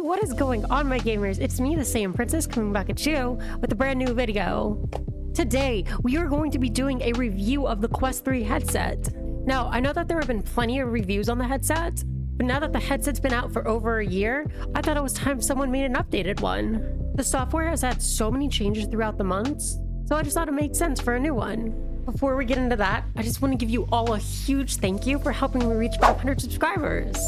what is going on, my gamers? It's me, the Saiyan Princess, coming back at you with a brand new video. Today, we are going to be doing a review of the Quest 3 headset. Now, I know that there have been plenty of reviews on the headset, but now that the headset's been out for over a year, I thought it was time someone made an updated one. The software has had so many changes throughout the months, so I just thought it made sense for a new one. Before we get into that, I just want to give you all a huge thank you for helping me reach 500 subscribers.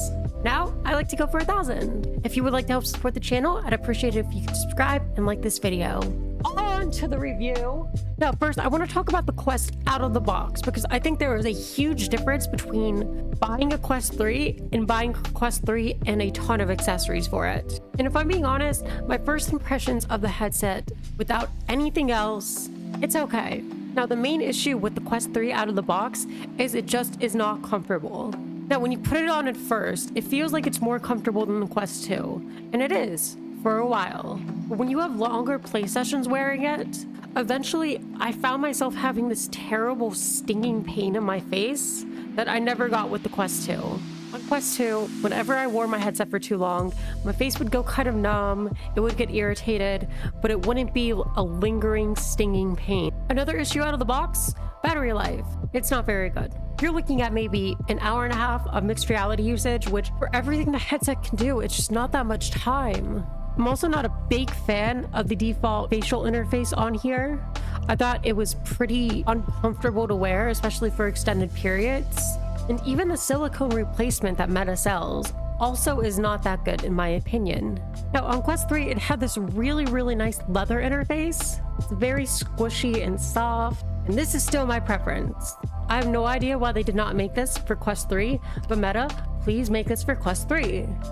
Now, I like to go for 1,000. If you would like to help support the channel, I'd appreciate it if you could subscribe and like this video. On to the review. Now, first, I want to talk about the Quest out of the box because I think there is a huge difference between buying a Quest 3 and buying a Quest 3 and a ton of accessories for it. And if I'm being honest, my first impressions of the headset, without anything else, it's okay. Now, the main issue with the Quest 3 out of the box is it just is not comfortable. Now, when you put it on at first, it feels like it's more comfortable than the Quest 2, and it is for a while. But when you have longer play sessions wearing it, eventually I found myself having this terrible stinging pain in my face that I never got with the Quest 2. On Quest 2, whenever I wore my headset for too long, my face would go kind of numb, it would get irritated, but it wouldn't be a lingering, stinging pain. Another issue out of the box, battery life. It's not very good. You're looking at maybe an hour and a half of mixed reality usage, which for everything the headset can do, it's just not that much time. I'm also not a big fan of the default facial interface on here. I thought it was pretty uncomfortable to wear, especially for extended periods. And even the silicone replacement that Meta sells also is not that good in my opinion. Now on Quest 3, it had this really nice leather interface. It's very squishy and soft, and this is still my preference. I have no idea why they did not make this for Quest 3, but Meta, please make this for Quest 3.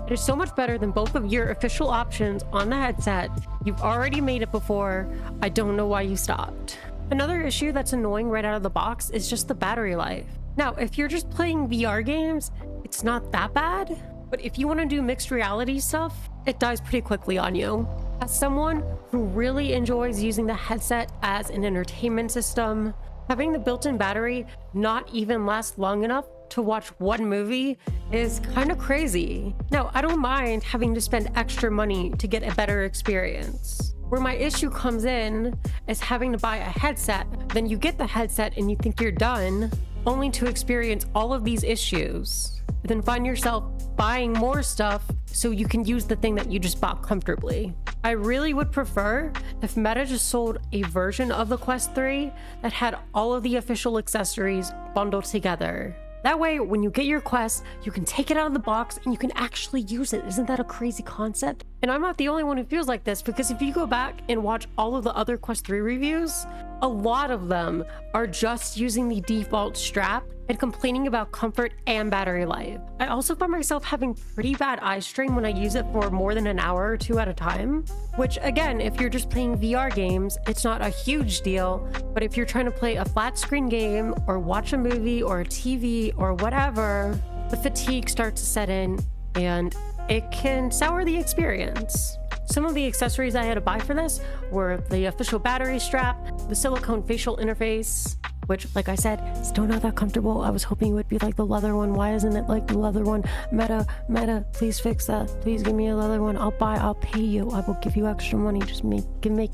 It is so much better than both of your official options on the headset. You've already made it before. I don't know why you stopped. Another issue that's annoying right out of the box is just the battery life. Now, if you're just playing VR games, it's not that bad, but if you want to do mixed reality stuff, it dies pretty quickly on you. As someone who really enjoys using the headset as an entertainment system, having the built-in battery not even last long enough to watch one movie is kind of crazy. Now, I don't mind having to spend extra money to get a better experience. Where my issue comes in is having to buy a headset, then you get the headset and you think you're done, only to experience all of these issues, then find yourself buying more stuff so you can use the thing that you just bought comfortably. I really would prefer if Meta just sold a version of the Quest 3 that had all of the official accessories bundled together. That way, when you get your Quest, you can take it out of the box and you can actually use it. Isn't that a crazy concept? And I'm not the only one who feels like this, because if you go back and watch all of the other Quest 3 reviews, a lot of them are just using the default strap and complaining about comfort and battery life. I also find myself having pretty bad eye strain when I use it for more than an hour or two at a time, which again, if you're just playing VR games, it's not a huge deal, but if you're trying to play a flat screen game or watch a movie or a TV or whatever, the fatigue starts to set in and it can sour the experience. Some of the accessories I had to buy for this were the official battery strap, the silicone facial interface, which, like I said, still not that comfortable. I was hoping it would be like the leather one. Why isn't it like the leather one? Meta, please fix that. Please give me a leather one. I'll pay you. I will give you extra money. Just make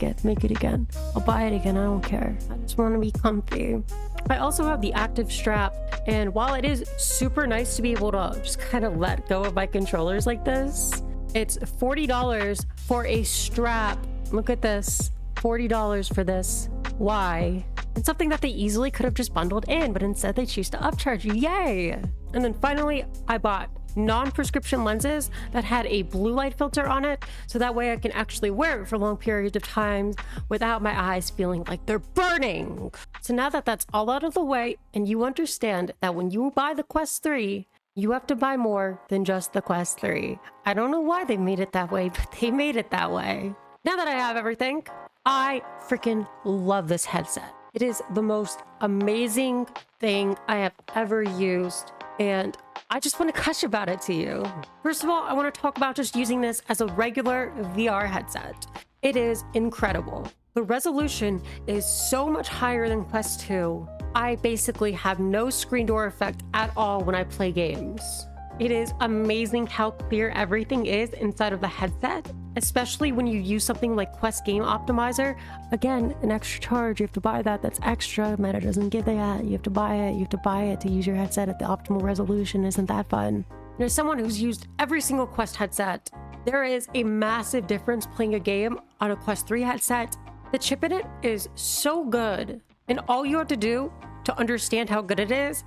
it again. I'll buy it again. I don't care. I just want to be comfy. I also have the active strap, and while it is super nice to be able to just kind of let go of my controllers like this, it's $40 for a strap. Look at this. $40 for this. Why? It's something that they easily could have just bundled in, but instead they choose to upcharge you. Yay! And then finally, I bought non-prescription lenses that had a blue light filter on it, so that way I can actually wear it for long periods of time without my eyes feeling like they're burning. So now that that's all out of the way, and you understand that when you buy the Quest 3, you have to buy more than just the Quest 3. I don't know why they made it that way, but they made it that way. Now that I have everything, I freaking love this headset. It is the most amazing thing I have ever used, and I just want to gush about it to you. First of all, I want to talk about just using this as a regular VR headset. It is incredible. The resolution is so much higher than Quest 2. I basically have no screen door effect at all when I play games. It is amazing how clear everything is inside of the headset, especially when you use something like Quest Game Optimizer. Again, an extra charge. You have to buy that. That's extra. Meta doesn't give that. You have to buy it. You have to buy it to use your headset at the optimal resolution. Isn't that fun? And as someone who's used every single Quest headset, there is a massive difference playing a game on a Quest 3 headset. The chip in it is so good, and all you have to do to understand how good it is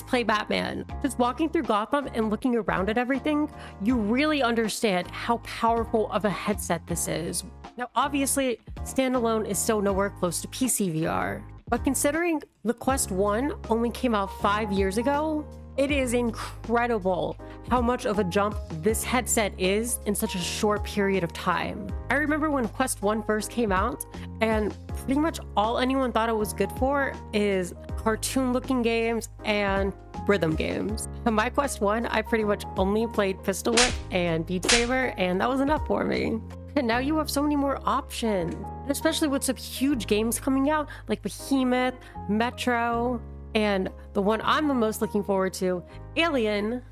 play Batman. Just walking through Gotham and looking around at everything, you really understand how powerful of a headset this is. Now, obviously, standalone is still nowhere close to PC VR, but considering the Quest 1 only came out 5 years ago, it is incredible how much of a jump this headset is in such a short period of time. I remember when Quest 1 first came out, and pretty much all anyone thought it was good for is cartoon-looking games and rhythm games. On my Quest 1, I pretty much only played Pistol Whip and Beat Saber, and that was enough for me. And now you have so many more options, and especially with some huge games coming out like Behemoth, Metro, and the one I'm the most looking forward to, Alien.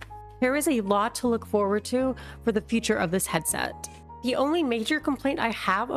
There is a lot to look forward to for the future of this headset. The only major complaint I have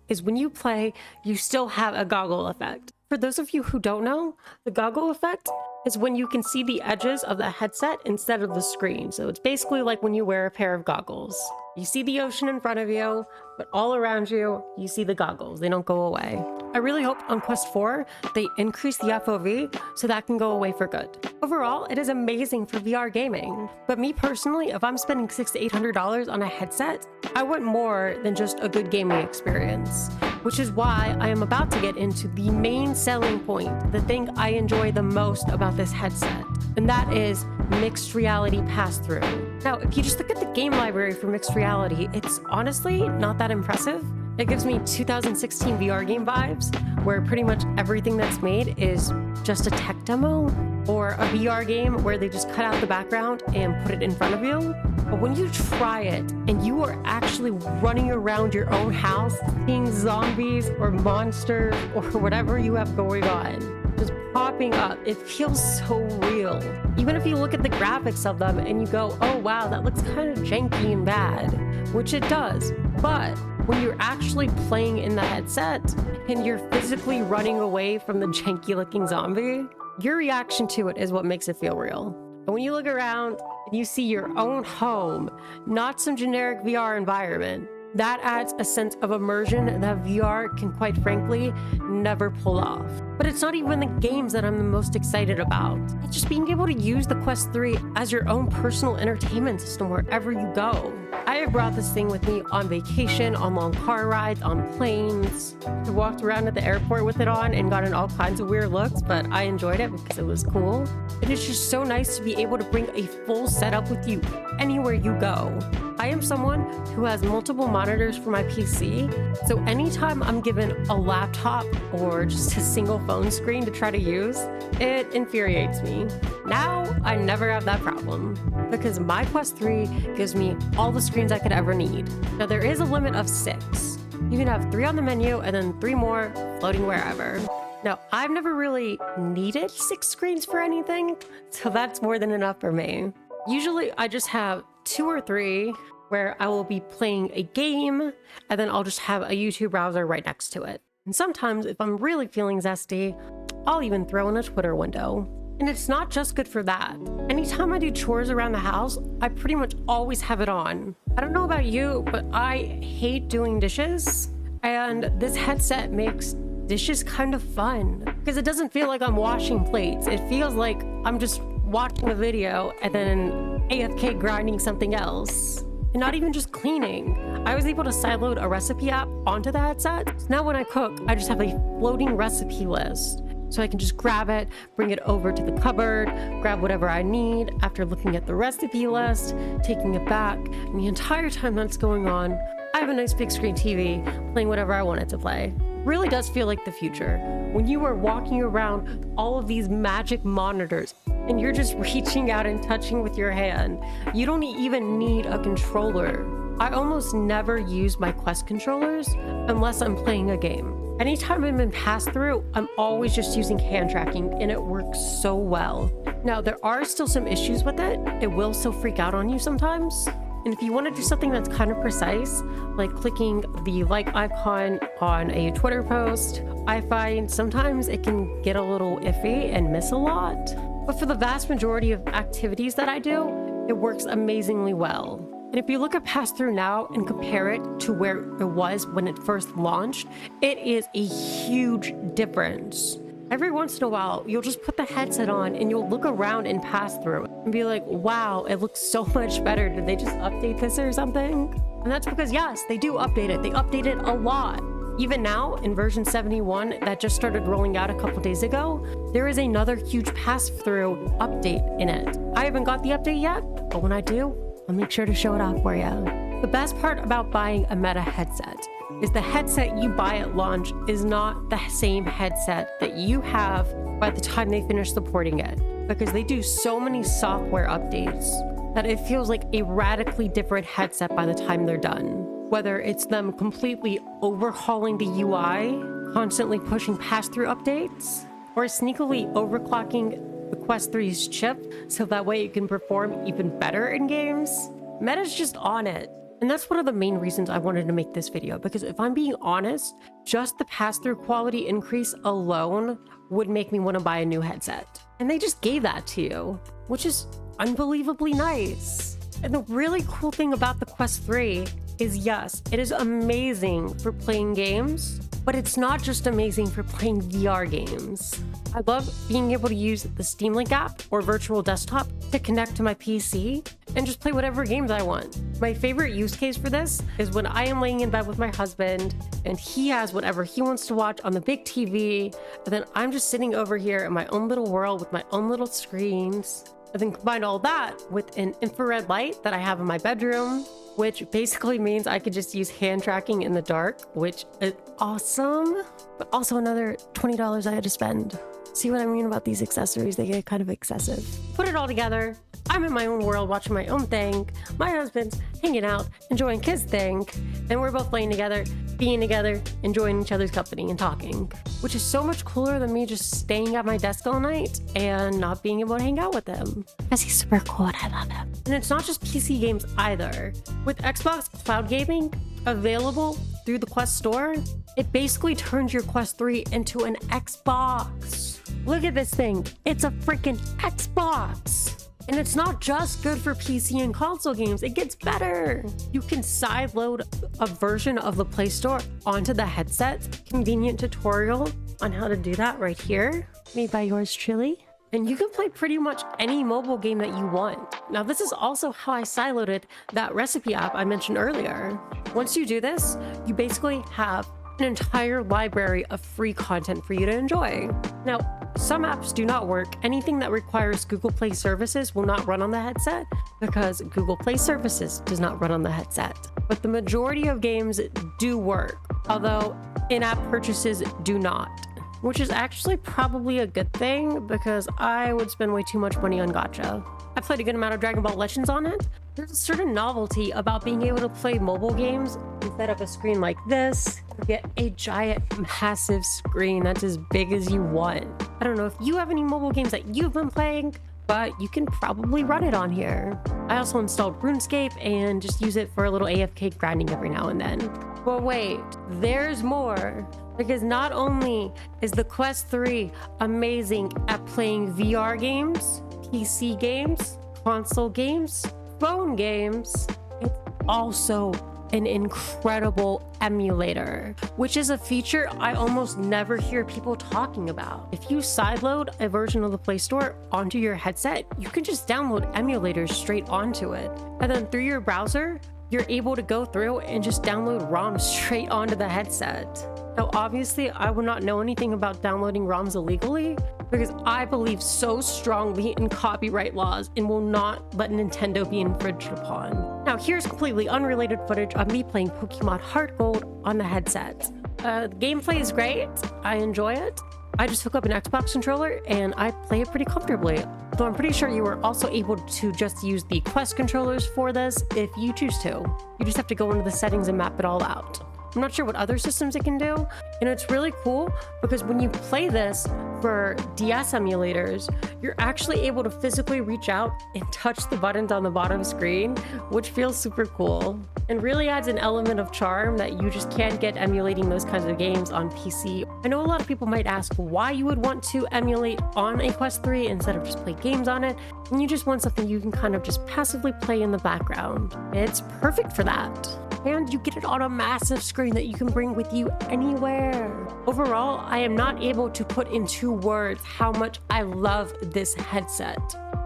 is when you play, you still have a goggle effect. For those of you who don't know, the goggle effect is when you can see the edges of the headset instead of the screen. So it's basically like when you wear a pair of goggles. You see the ocean in front of you, but all around you, you see the goggles. They don't go away. I really hope on Quest 4, they increase the FOV so that can go away for good. Overall, it is amazing for VR gaming. But me personally, if I'm spending $600 to $800 on a headset, I want more than just a good gaming experience. Which is why I am about to get into the main selling point, the thing I enjoy the most about this headset, and that is mixed reality pass-through. Now, if you just look at the game library for mixed reality, it's honestly not that impressive. It gives me 2016 VR game vibes, where pretty much everything that's made is just a tech demo, or a VR game where they just cut out the background and put it in front of you. But when you try it and you are actually running around your own house, seeing zombies or monsters or whatever you have going on, just popping up, it feels so real. Even if you look at the graphics of them and you go, oh wow, that looks kind of janky and bad, which it does. But when you're actually playing in the headset and you're physically running away from the janky looking zombie, your reaction to it is what makes it feel real. And when you look around and you see your own home, not some generic VR environment, that adds a sense of immersion that VR can, quite frankly, never pull off. But it's not even the games that I'm the most excited about. It's just being able to use the Quest 3 as your own personal entertainment system wherever you go. I have brought this thing with me on vacation, on long car rides, on planes. I walked around at the airport with it on and gotten all kinds of weird looks, but I enjoyed it because it was cool. It is just so nice to be able to bring a full setup with you anywhere you go. I am someone who has multiple monitors for my PC, so anytime I'm given a laptop or just a single phone screen to try to use, it infuriates me. Now, I never have that problem, because my Quest 3 gives me all the screens I could ever need. Now, there is a limit of 6. You can have 3 on the menu and then 3 more floating wherever. Now, I've never really needed 6 screens for anything, so that's more than enough for me. Usually, I just have 2 or 3 where I will be playing a game, and then I'll just have a YouTube browser right next to it. And sometimes, if I'm really feeling zesty, I'll even throw in a Twitter window. And it's not just good for that. Anytime I do chores around the house, I pretty much always have it on. I don't know about you, but I hate doing dishes, and this headset makes dishes kind of fun, because it doesn't feel like I'm washing plates. It feels like I'm just watching a video and then AFK grinding something else. And not even just cleaning. I was able to sideload a recipe app onto the headset. So now when I cook, I just have a floating recipe list. So I can just grab it, bring it over to the cupboard, grab whatever I need after looking at the recipe list, taking it back, and the entire time that's going on, I have a nice big screen TV playing whatever I want it to play. Really does feel like the future. When you are walking around all of these magic monitors and you're just reaching out and touching with your hand, you don't even need a controller. I almost never use my Quest controllers unless I'm playing a game. Anytime I'm in pass-through, I'm always just using hand tracking and it works so well. Now, there are still some issues with it. It will still freak out on you sometimes. And if you want to do something that's kind of precise, like clicking the like icon on a Twitter post, I find sometimes it can get a little iffy and miss a lot. But for the vast majority of activities that I do, it works amazingly well. And if you look at pass-through now and compare it to where it was when it first launched, it is a huge difference. Every once in a while, you'll just put the headset on and you'll look around in pass-through and be like, wow, it looks so much better. Did they just update this or something? And that's because, yes, they do update it. They update it a lot. Even now, in version 71 that just started rolling out a couple days ago, there is another huge pass-through update in it. I haven't got the update yet, but when I do, I'll make sure to show it off for you. The best part about buying a Meta headset is the headset you buy at launch is not the same headset that you have by the time they finish supporting it, because they do so many software updates that it feels like a radically different headset by the time they're done. Whether it's them completely overhauling the UI, constantly pushing pass-through updates, or sneakily overclocking the Quest 3's chip so that way it can perform even better in games, Meta's just on it. And that's one of the main reasons I wanted to make this video, because if I'm being honest, just the pass-through quality increase alone would make me want to buy a new headset. And they just gave that to you, which is unbelievably nice. And the really cool thing about the Quest 3 is, yes, it is amazing for playing games, but it's not just amazing for playing VR games. I love being able to use the Steam Link app or virtual desktop to connect to my PC and just play whatever games I want. My favorite use case for this is when I am laying in bed with my husband and he has whatever he wants to watch on the big TV, and then I'm just sitting over here in my own little world with my own little screens. And then combine all that with an infrared light that I have in my bedroom, which basically means I could just use hand tracking in the dark, which is awesome, but also another $20 I had to spend. See what I mean about these accessories? They get kind of excessive. Put it all together, I'm in my own world watching my own thing, my husband's hanging out, enjoying his thing, and we're both playing together, being together, enjoying each other's company and talking, which is so much cooler than me just staying at my desk all night and not being able to hang out with him. Because he's super cool and I love him. And it's not just PC games either. With Xbox Cloud Gaming available through the Quest Store, it basically turns your Quest 3 into an Xbox. Look at this thing. It's a freaking Xbox. And it's not just good for PC and console games, it gets better. You can sideload a version of the Play Store onto the headset. Convenient tutorial on how to do that right here, made by yours truly. And you can play pretty much any mobile game that you want. Now, this is also how I sideloaded that recipe app I mentioned earlier. Once you do this, you basically have an entire library of free content for you to enjoy. Now, some apps do not work. Anything that requires Google Play services will not run on the headset because Google Play services does not run on the headset. But the majority of games do work, although in-app purchases do not, which is actually probably a good thing because I would spend way too much money on gacha. I played a good amount of Dragon Ball Legends on it. There's a certain novelty about being able to play mobile games instead of a screen like this. You get a giant, massive screen that's as big as you want. I don't know if you have any mobile games that you've been playing, but you can probably run it on here. I also installed RuneScape and just use it for a little AFK grinding every now and then. But wait, there's more. Because not only is the Quest 3 amazing at playing VR games, PC games, console games, phone games, it's also an incredible emulator, which is a feature I almost never hear people talking about. If you sideload a version of the Play Store onto your headset, you can just download emulators straight onto it. And then through your browser, you're able to go through and just download ROMs straight onto the headset. Now, obviously, I would not know anything about downloading ROMs illegally because I believe so strongly in copyright laws and will not let Nintendo be infringed upon. Now, here's completely unrelated footage of me playing Pokemon Heart Gold on the headset. The gameplay is great. I enjoy it. I just hook up an Xbox controller and I play it pretty comfortably. Though I'm pretty sure you are also able to just use the Quest controllers for this if you choose to. You just have to go into the settings and map it all out. I'm not sure what other systems it can do. And it's really cool because when you play this for DS emulators, you're actually able to physically reach out and touch the buttons on the bottom screen, which feels super cool and really adds an element of charm that you just can't get emulating those kinds of games on PC. I know a lot of people might ask why you would want to emulate on a Quest 3 instead of just play games on it, and you just want something you can kind of just passively play in the background. It's perfect for that. And you get it on a massive screen that you can bring with you anywhere. Overall, I am not able to put into words how much I love this headset.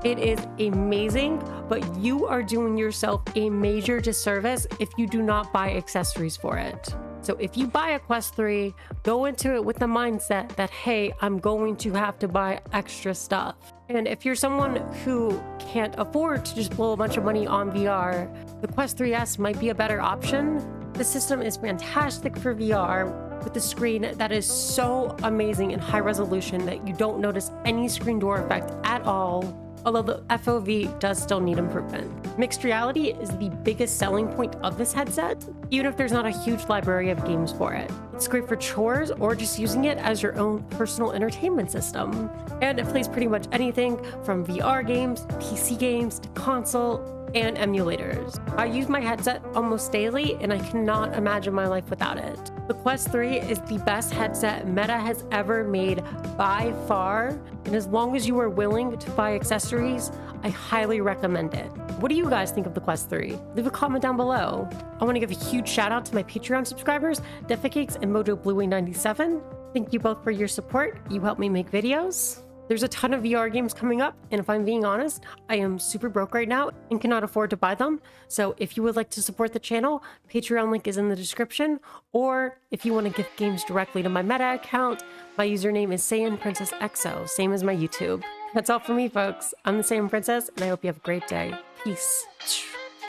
It is amazing, but you are doing yourself a major disservice if you do not buy accessories for it. So if you buy a Quest 3, go into it with the mindset that, hey, I'm going to have to buy extra stuff. And if you're someone who can't afford to just blow a bunch of money on VR, the Quest 3S might be a better option. The system is fantastic for VR with a screen that is so amazing and high resolution that you don't notice any screen door effect at all. Although the FOV does still need improvement. Mixed reality is the biggest selling point of this headset, even if there's not a huge library of games for it. It's great for chores or just using it as your own personal entertainment system. And it plays pretty much anything from VR games, PC games, to console, and emulators. I use my headset almost daily, and I cannot imagine my life without it. The Quest 3 is the best headset Meta has ever made by far, and as long as you are willing to buy accessories, I highly recommend it. What do you guys think of the Quest 3? Leave a comment down below. I want to give a huge shout out to my Patreon subscribers, Defecakes and MojoBluey97. Thank you both for your support. You help me make videos. There's a ton of VR games coming up, and if I'm being honest, I am super broke right now and cannot afford to buy them. So if you would like to support the channel, Patreon link is in the description, or if you want to gift games directly to my Meta account, my username is SaiyanPrincessXO, same as my YouTube. That's all for me, folks. I'm the Saiyan Princess, and I hope you have a great day. Peace.